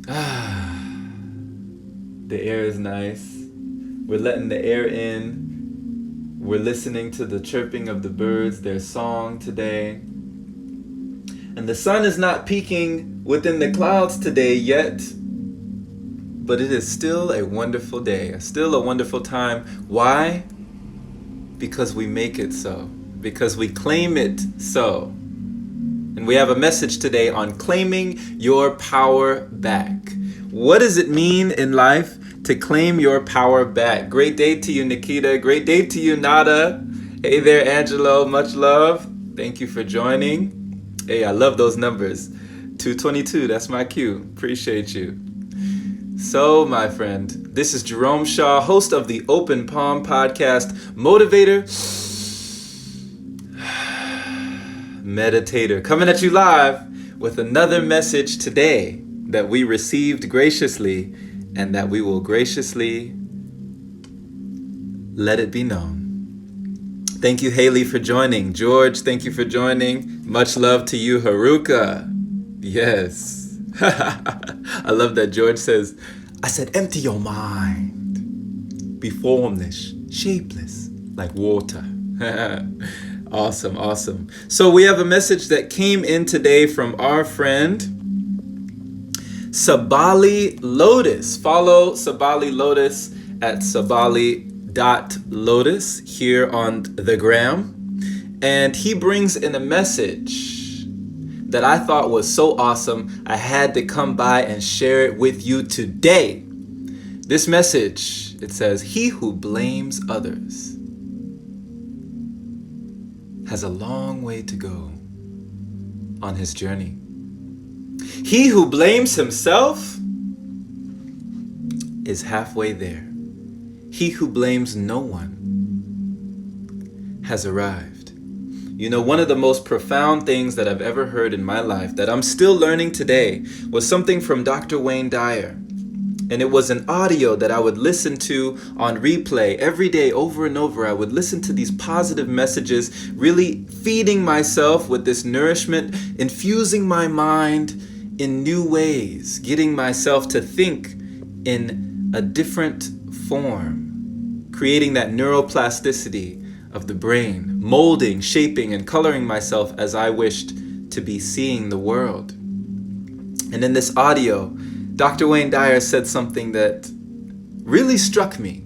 The air is nice. We're letting the air in. We're listening to the chirping of the birds, their song today. And the sun is not peeking within the clouds today yet, but it is still a wonderful day, still a wonderful time. Why? Because we make it so, because we claim it so. And we have a message today on claiming your power back. What does it mean in life to claim your power back? Great day to you, Nikita. Great day to you, Nada. Hey there, Angelo. Much love. Thank you for joining. Hey, I love those numbers. 222, that's my cue. Appreciate you. So, my friend, this is Jerome Shaw, host of the Open Palm Podcast, motivator, meditator, coming at you live with another message today that we received graciously and that we will graciously let it be known. Thank you, Haley, for joining. George, thank you for joining. Much love to you, Haruka. Yes. I love that George says, I said, empty your mind. Be formless, shapeless, like water. Awesome. So we have a message that came in today from our friend, Sabali Lotus. Follow Sabali Lotus at sabali.lotus here on the gram. And he brings in a message that I thought was so awesome, I had to come by and share it with you today. This message, it says, he who blames others has a long way to go on his journey. He who blames himself is halfway there. He who blames no one has arrived. You know, one of the most profound things that I've ever heard in my life that I'm still learning today was something from Dr. Wayne Dyer. And it was an audio that I would listen to on replay every day over and over. I would listen to these positive messages, really feeding myself with this nourishment, infusing my mind in new ways, getting myself to think in a different form, creating that neuroplasticity of the brain, molding, shaping, and coloring myself as I wished to be seeing the world. And in this audio, Dr. Wayne Dyer said something that really struck me,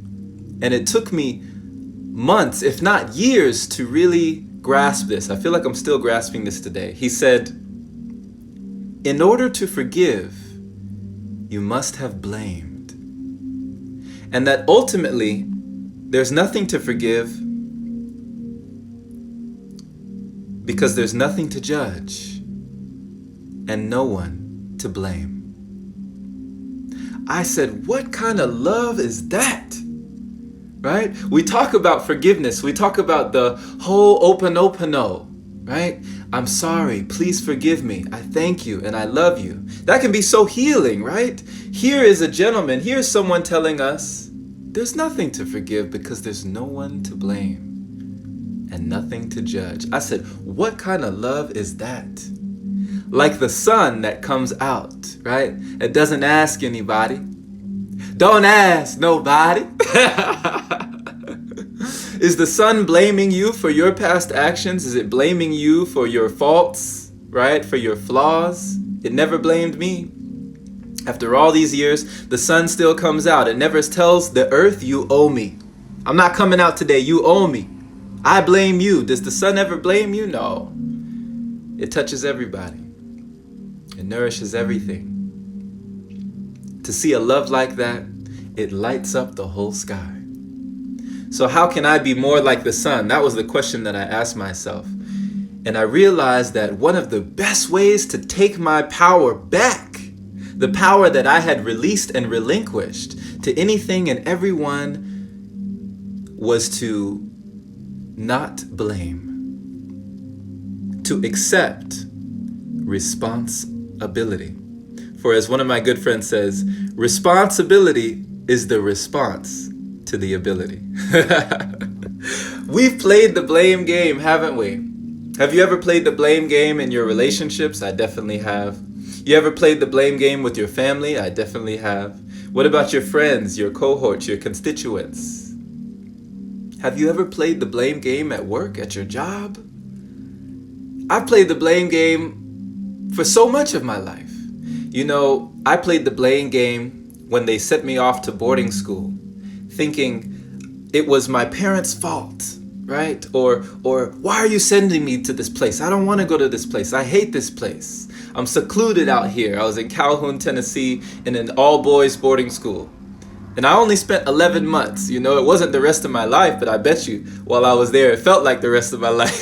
and it took me months, if not years, to really grasp this. I feel like I'm still grasping this today. He said, in order to forgive, you must have blamed. And that ultimately, there's nothing to forgive because there's nothing to judge and no one to blame. I said, what kind of love is that? Right? We talk about forgiveness. We talk about the whole oponopono, right? I'm sorry. Please forgive me. I thank you and I love you. That can be so healing, right? Here is a gentleman. Here's someone telling us there's nothing to forgive because there's no one to blame and nothing to judge. I said, what kind of love is that? Like the sun that comes out, right? It doesn't ask anybody. Don't ask nobody. Is the sun blaming you for your past actions? Is it blaming you for your faults, right? For your flaws? It never blamed me. After all these years, the sun still comes out. It never tells the earth, you owe me. I'm not coming out today. You owe me. I blame you. Does the sun ever blame you? No. It touches everybody. It nourishes everything. To see a love like that, it lights up the whole sky. So how can I be more like the sun? That was the question that I asked myself. And I realized that one of the best ways to take my power back, the power that I had released and relinquished to anything and everyone, was to not blame, to accept responsibility. For as one of my good friends says, responsibility is the response to the ability. We've played the blame game, haven't we? Have you ever played the blame game in your relationships? I definitely have. You ever played the blame game with your family? I definitely have. What about your friends, your cohorts, your constituents? Have you ever played the blame game at work, at your job? I've played the blame game for so much of my life. You know, I played the blame game when they sent me off to boarding school, thinking it was my parents' fault, right? Or why are you sending me to this place? I don't want to go to this place. I hate this place. I'm secluded out here. I was in Calhoun, Tennessee, in an all-boys boarding school. And I only spent 11 months. You know, it wasn't the rest of my life, but I bet you while I was there, it felt like the rest of my life.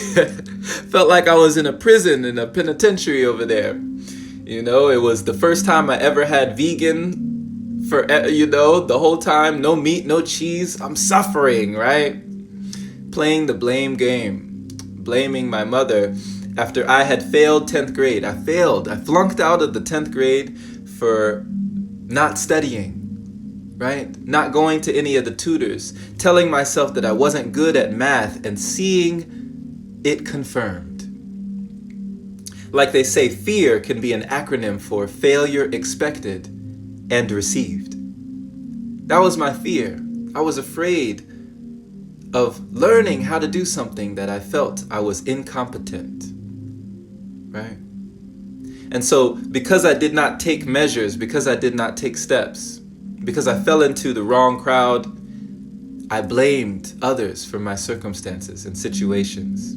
Felt like I was in a prison, in a penitentiary over there. You know, it was the first time I ever had vegan for, you know, the whole time, no meat, no cheese. I'm suffering, right? Playing the blame game, blaming my mother after I had failed 10th grade. I flunked out of the 10th grade for not studying, right? Not going to any of the tutors, telling myself that I wasn't good at math and seeing it confirmed. Like they say, fear can be an acronym for failure expected and received. That was my fear. I was afraid of learning how to do something that I felt I was incompetent, right? And so because I did not take measures, because I did not take steps, because I fell into the wrong crowd, I blamed others for my circumstances and situations.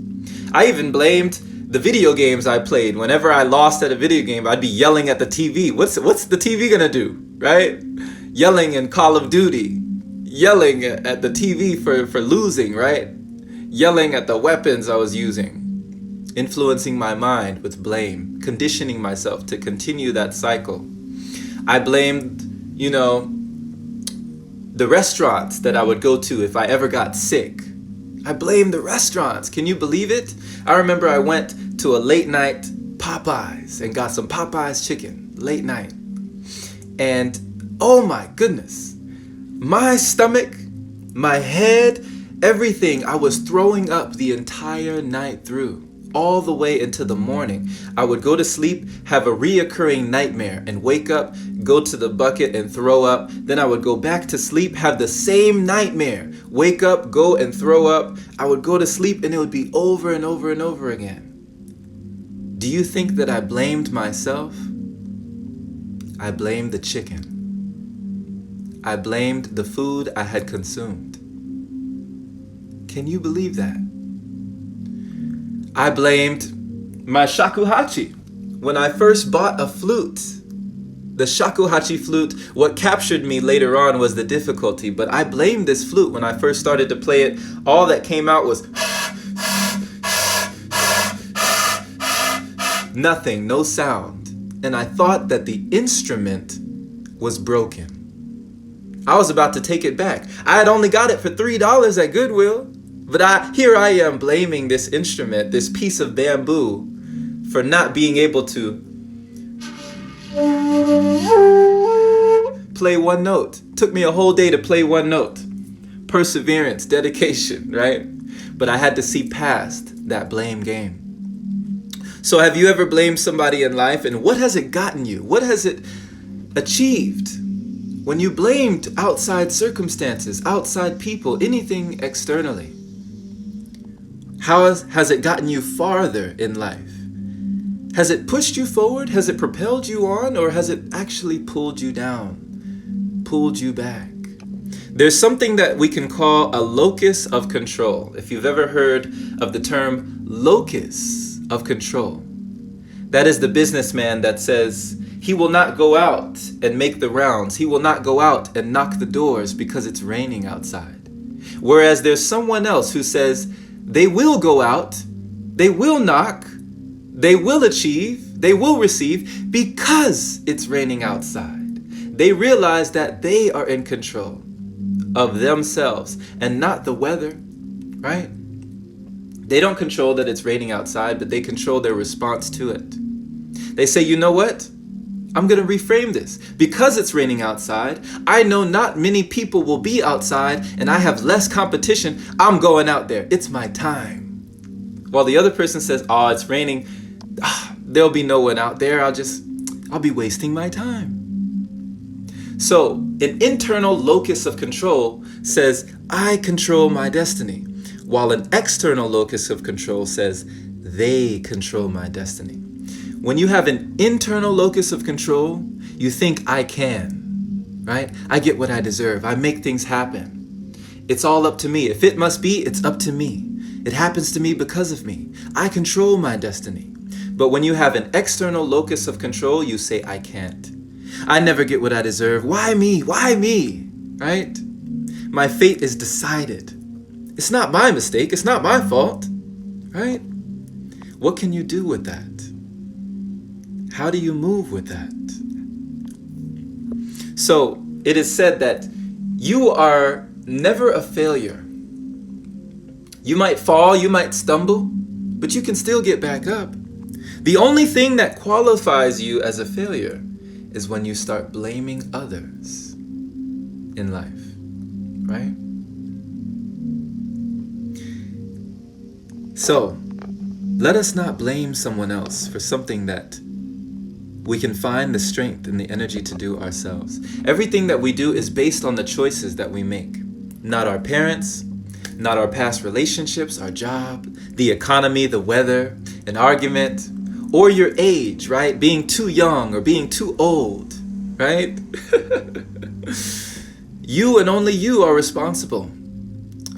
I even blamed the video games I played. Whenever I lost at a video game, I'd be yelling at the TV. What's the TV gonna do, right? Yelling in Call of Duty. Yelling at the TV for losing, right? Yelling at the weapons I was using. Influencing my mind with blame. Conditioning myself to continue that cycle. I blamed, you know, the restaurants that I would go to if I ever got sick. I blamed the restaurants. Can you believe it? I remember I went to a late night Popeyes and got some Popeyes chicken, late night. And oh my goodness, my stomach, my head, everything, I was throwing up the entire night through, all the way into the morning. I would go to sleep, have a reoccurring nightmare, and wake up, go to the bucket and throw up. Then I would go back to sleep, have the same nightmare, wake up, go and throw up. I would go to sleep and it would be over and over and over again. Do you think that I blamed myself? I blamed the chicken. I blamed the food I had consumed. Can you believe that? I blamed my shakuhachi. When I first bought a flute, the shakuhachi flute, what captured me later on was the difficulty, but I blamed this flute when I first started to play it. All that came out was nothing, no sound. And I thought that the instrument was broken. I was about to take it back. I had only got it for $3 at Goodwill. But here I am blaming this instrument, this piece of bamboo, for not being able to play one note. Took me a whole day to play one note. Perseverance, dedication, right? But I had to see past that blame game. So have you ever blamed somebody in life, and what has it gotten you? What has it achieved? When you blamed outside circumstances, outside people, anything externally. How has it gotten you farther in life? Has it pushed you forward? Has it propelled you on? Or has it actually pulled you down, pulled you back? There's something that we can call a locus of control. If you've ever heard of the term locus of control, that is the businessman that says he will not go out and make the rounds. He will not go out and knock the doors because it's raining outside. Whereas there's someone else who says, they will go out, they will knock, they will achieve, they will receive because it's raining outside. They realize that they are in control of themselves and not the weather, right? They don't control that it's raining outside, but they control their response to it. They say, you know what? I'm going to reframe this. Because it's raining outside, I know not many people will be outside and I have less competition. I'm going out there. It's my time. While the other person says, oh, it's raining. There'll be no one out there. I'll I'll be wasting my time. So, an internal locus of control says, I control my destiny, while an external locus of control says, they control my destiny. When you have an internal locus of control, you think I can, right? I get what I deserve. I make things happen. It's all up to me. If it must be, it's up to me. It happens to me because of me. I control my destiny. But when you have an external locus of control, you say, I can't. I never get what I deserve. Why me? Why me? Right? My fate is decided. It's not my mistake. It's not my fault. Right? What can you do with that? How do you move with that? So it is said that you are never a failure. You might fall, you might stumble, but you can still get back up. The only thing that qualifies you as a failure is when you start blaming others in life, right? So, let us not blame someone else for something that we can find the strength and the energy to do ourselves. Everything that we do is based on the choices that we make. Not our parents, not our past relationships, our job, the economy, the weather, an argument, or your age, right? Being too young or being too old, right? You and only you are responsible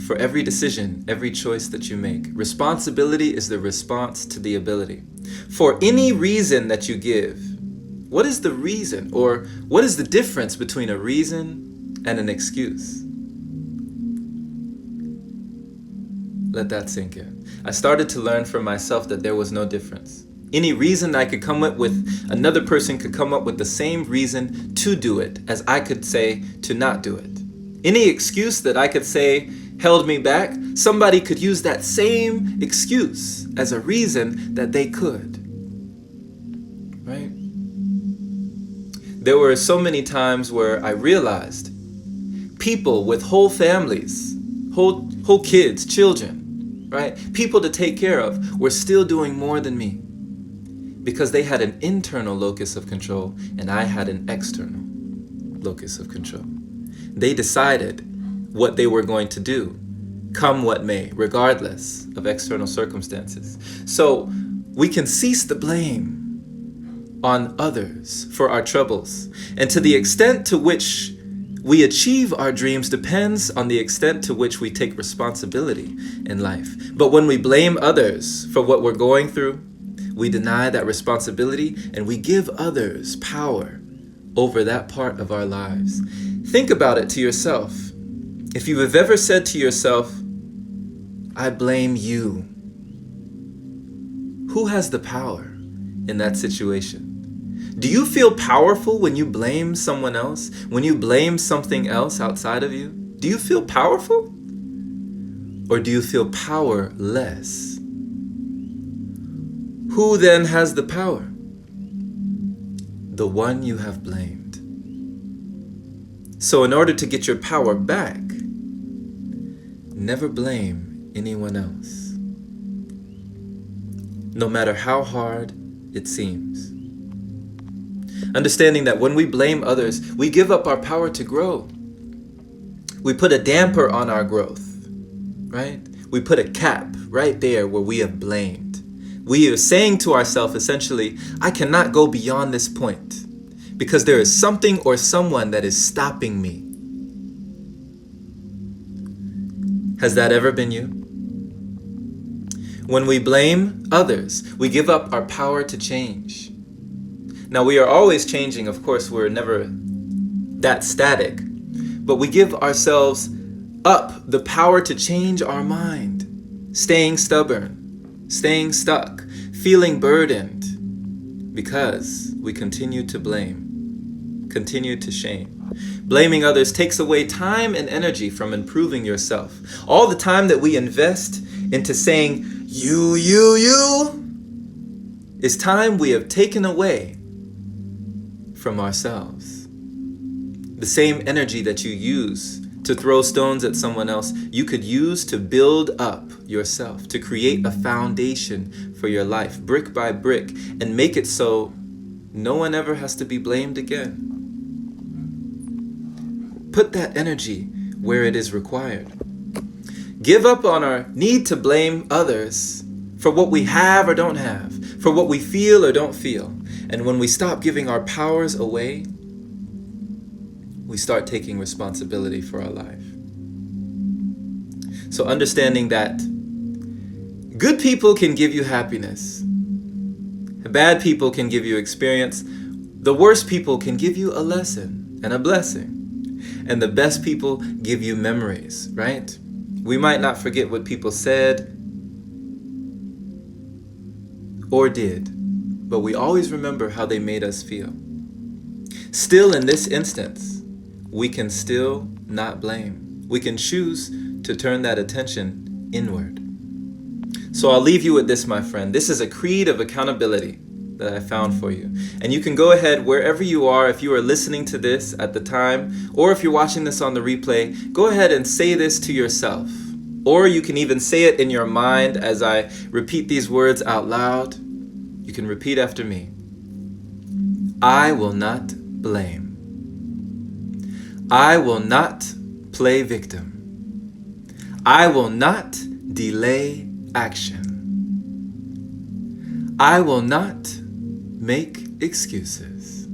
for every decision, every choice that you make. Responsibility is the response to the ability. For any reason that you give, what is the reason, or what is the difference between a reason and an excuse? Let that sink in. I started to learn for myself that there was no difference. Any reason I could come up with, another person could come up with the same reason to do it as I could say to not do it. Any excuse that I could say held me back, somebody could use that same excuse as a reason that they could. Right? There were so many times where I realized people with whole families, whole kids, children, right? People to take care of were still doing more than me because they had an internal locus of control and I had an external locus of control. They decided what they were going to do, come what may, regardless of external circumstances. So we can cease the blame on others for our troubles. And to the extent to which we achieve our dreams depends on the extent to which we take responsibility in life. But when we blame others for what we're going through, we deny that responsibility and we give others power over that part of our lives. Think about it to yourself. If you have ever said to yourself, I blame you, who has the power in that situation? Do you feel powerful when you blame someone else? When you blame something else outside of you? Do you feel powerful? Or do you feel powerless? Who then has the power? The one you have blamed. So in order to get your power back, never blame anyone else, no matter how hard it seems. Understanding that when we blame others, we give up our power to grow. We put a damper on our growth, right? We put a cap right there where we have blamed. We are saying to ourselves, essentially, I cannot go beyond this point because there is something or someone that is stopping me. Has that ever been you? When we blame others, we give up our power to change. Now, we are always changing. Of course, we're never that static. But we give ourselves up the power to change our mind, staying stubborn, staying stuck, feeling burdened, because we continue to blame, continue to shame. Blaming others takes away time and energy from improving yourself. All the time that we invest into saying, you, is time we have taken away from ourselves. The same energy that you use to throw stones at someone else, you could use to build up yourself, to create a foundation for your life, brick by brick, and make it so no one ever has to be blamed again. Put that energy where it is required. Give up on our need to blame others for what we have or don't have, for what we feel or don't feel. And when we stop giving our powers away, we start taking responsibility for our life. So understanding that good people can give you happiness. Bad people can give you experience. The worst people can give you a lesson and a blessing. And the best people give you memories, right? We might not forget what people said or did, but we always remember how they made us feel. Still, in this instance, we can still not blame. We can choose to turn that attention inward. So I'll leave you with this, my friend. This is a creed of accountability that I found for you. And you can go ahead wherever you are, if you are listening to this at the time, or if you're watching this on the replay, go ahead and say this to yourself. Or you can even say it in your mind as I repeat these words out loud. You can repeat after me. I will not blame. I will not play victim. I will not delay action. I will not make excuses.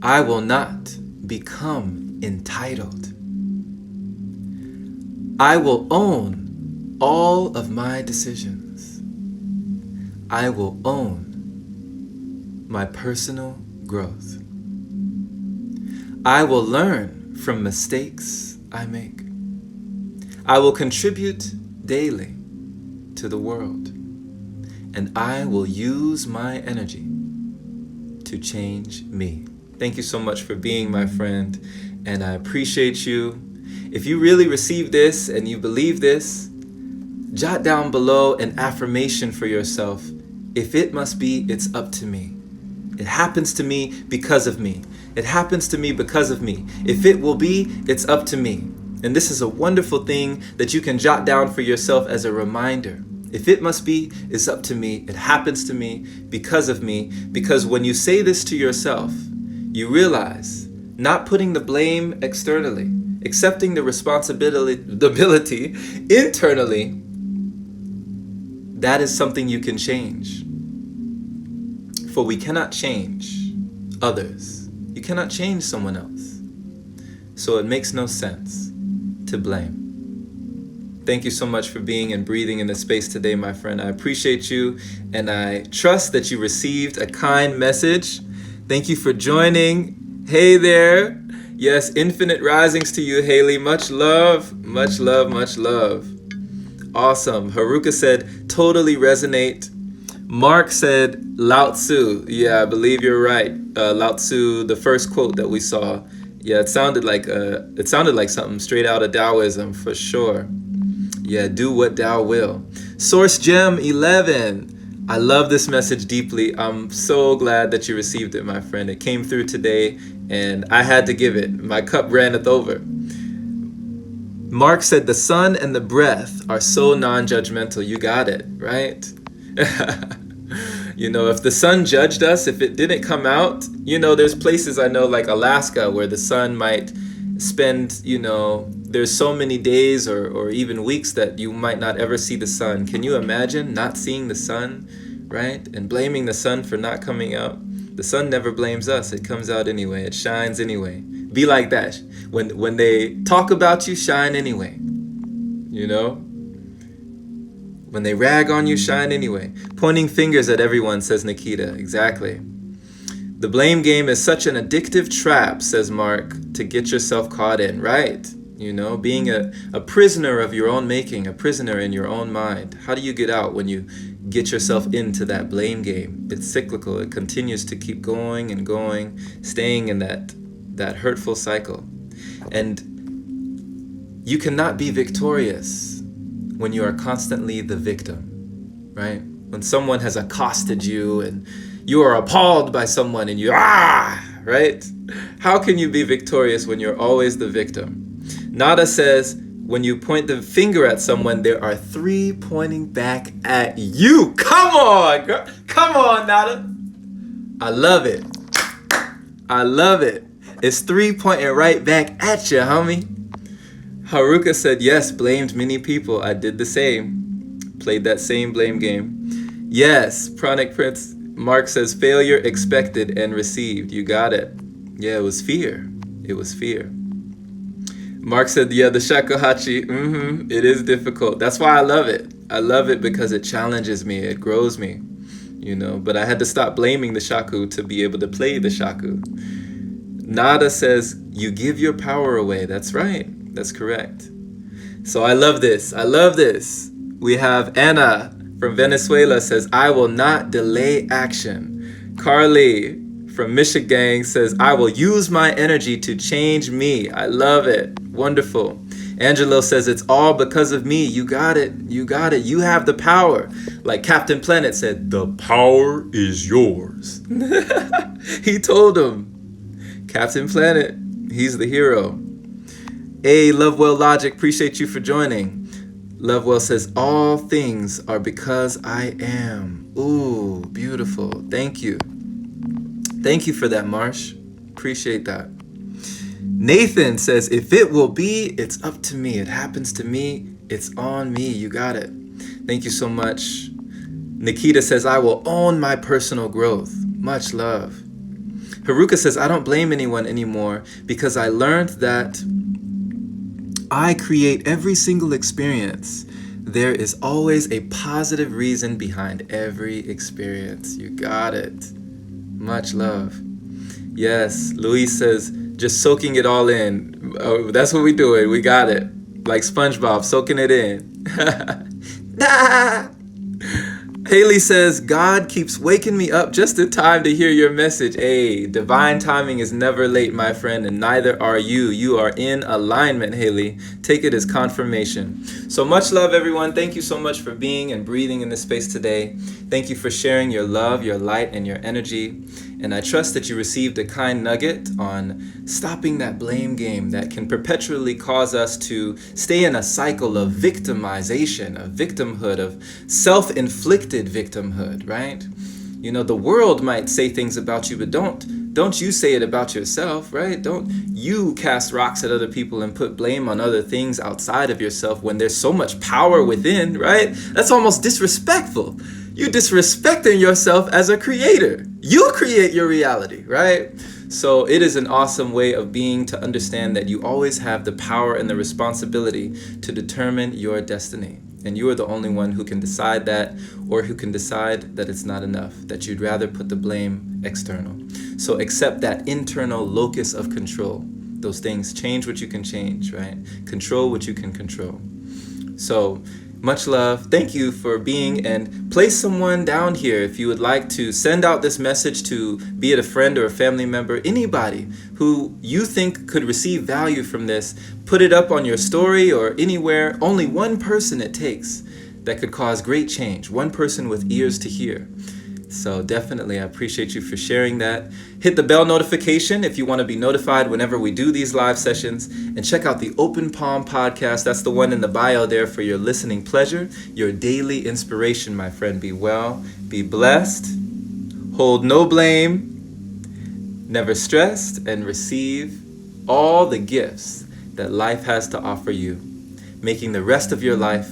I will not become entitled. I will own all of my decisions. I will own my personal growth. I will learn from mistakes I make. I will contribute daily to the world. And I will use my energy to change me. Thank you so much for being my friend, and I appreciate you. If you really receive this and you believe this, jot down below an affirmation for yourself. If it must be, it's up to me. It happens to me because of me. It happens to me because of me. If it will be, it's up to me. And this is a wonderful thing that you can jot down for yourself as a reminder. If it must be, it's up to me. It happens to me because of me. Because when you say this to yourself, you realize not putting the blame externally, accepting the responsibility internally, that is something you can change. For we cannot change others. You cannot change someone else. So it makes no sense to blame. Thank you so much for being and breathing in this space today, my friend. I appreciate you, and I trust that you received a kind message. Thank you for joining. Hey there. Yes, infinite risings to you, Haley. Much love, much love, much love. Awesome. Haruka said, totally resonate. Mark said, Lao Tzu. Yeah, I believe you're right. Lao Tzu, the first quote that we saw. Yeah, it sounded like something straight out of Taoism for sure. Yeah, do what Tao will. Source Gem 11. I love this message deeply. I'm so glad that you received it, my friend. It came through today, and I had to give it. My cup runneth over. Mark said, the sun and the breath are so non-judgmental. You got it, right? You know, if the sun judged us, if it didn't come out, you know, there's places I know like Alaska where the sun might spend, you know, there's so many days or even weeks that you might not ever see the sun. Can you imagine not seeing the sun, right? And blaming the sun for not coming out. The sun never blames us. It comes out anyway. It shines anyway. Be like that. When they talk about you, shine anyway. You know? When they rag on you, shine anyway. Pointing fingers at everyone, says Nikita. Exactly. The blame game is such an addictive trap, says Mark, to get yourself caught in, right? You know, being a prisoner of your own making, a prisoner in your own mind. How do you get out when you get yourself into that blame game? It's cyclical. It continues to keep going and going, staying in that hurtful cycle. And you cannot be victorious when you are constantly the victim, right? When someone has accosted you and you are appalled by someone and right? How can you be victorious when you're always the victim? Nada says, when you point the finger at someone, there are 3 pointing back at you. Come on, girl. Come on, Nada. I love it. I love it. It's 3-pointing right back at you, homie. Haruka said, yes, blamed many people. I did the same. Played that same blame game. Yes, Pranic Prince. Mark says, failure expected and received. You got it. Yeah, it was fear. It was fear. Mark said, yeah, the shakuhachi, it is difficult. That's why I love it. I love it because it challenges me. It grows me, but I had to stop blaming the shaku to be able to play the shaku. Nada says, you give your power away. That's right. That's correct. So I love this. I love this. We have Anna from Venezuela says, I will not delay action. Carly from Michigan says, I will use my energy to change me. I love it. Wonderful. Angelo says, it's all because of me. You got it. You got it. You have the power. Like Captain Planet said, the power is yours. He told him. Captain Planet, he's the hero. Hey, Lovewell Logic, appreciate you for joining. Lovewell says, all things are because I am. Ooh, beautiful. Thank you. Thank you for that, Marsh. Appreciate that. Nathan says, if it will be, it's up to me. It happens to me. It's on me. You got it. Thank you so much. Nikita says, I will own my personal growth. Much love. Haruka says, I don't blame anyone anymore because I learned that I create every single experience. There is always a positive reason behind every experience. You got it. Much love. Yes, Luis says, just soaking it all in. Oh, that's what we doing. We got it. Like SpongeBob, soaking it in. Haley says, God keeps waking me up just in time to hear your message. Hey, divine timing is never late, my friend, and neither are you. You are in alignment, Haley. Take it as confirmation. So much love, everyone. Thank you so much for being and breathing in this space today. Thank you for sharing your love, your light, and your energy. And I trust that you received a kind nugget on stopping that blame game that can perpetually cause us to stay in a cycle of victimization, of victimhood, of self-inflicted victimhood, right? The world might say things about you, but don't you say it about yourself, right? Don't you cast rocks at other people and put blame on other things outside of yourself when there's so much power within, right? That's almost disrespectful. You're disrespecting yourself as a creator. You create your reality, right? So it is an awesome way of being to understand that you always have the power and the responsibility to determine your destiny. And you are the only one who can decide that, or who can decide that it's not enough, that you'd rather put the blame external. So accept that internal locus of control. Those things, change what you can change, right? Control what you can control. So much love. Thank you for being, and place someone down here if you would like to send out this message to, be it a friend or a family member, anybody who you think could receive value from this. Put it up on your story or anywhere. Only one person it takes that could cause great change. One person with ears to hear. So definitely, I appreciate you for sharing that. Hit the bell notification if you want to be notified whenever we do these live sessions. And check out the Open Palm podcast. That's the one in the bio there for your listening pleasure, your daily inspiration, my friend. Be well, be blessed, hold no blame, never stressed, and receive all the gifts that life has to offer you, making the rest of your life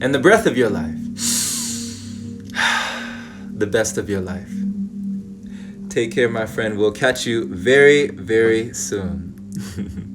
and the breath of your life the best of your life. Take care, my friend. We'll catch you very, very soon.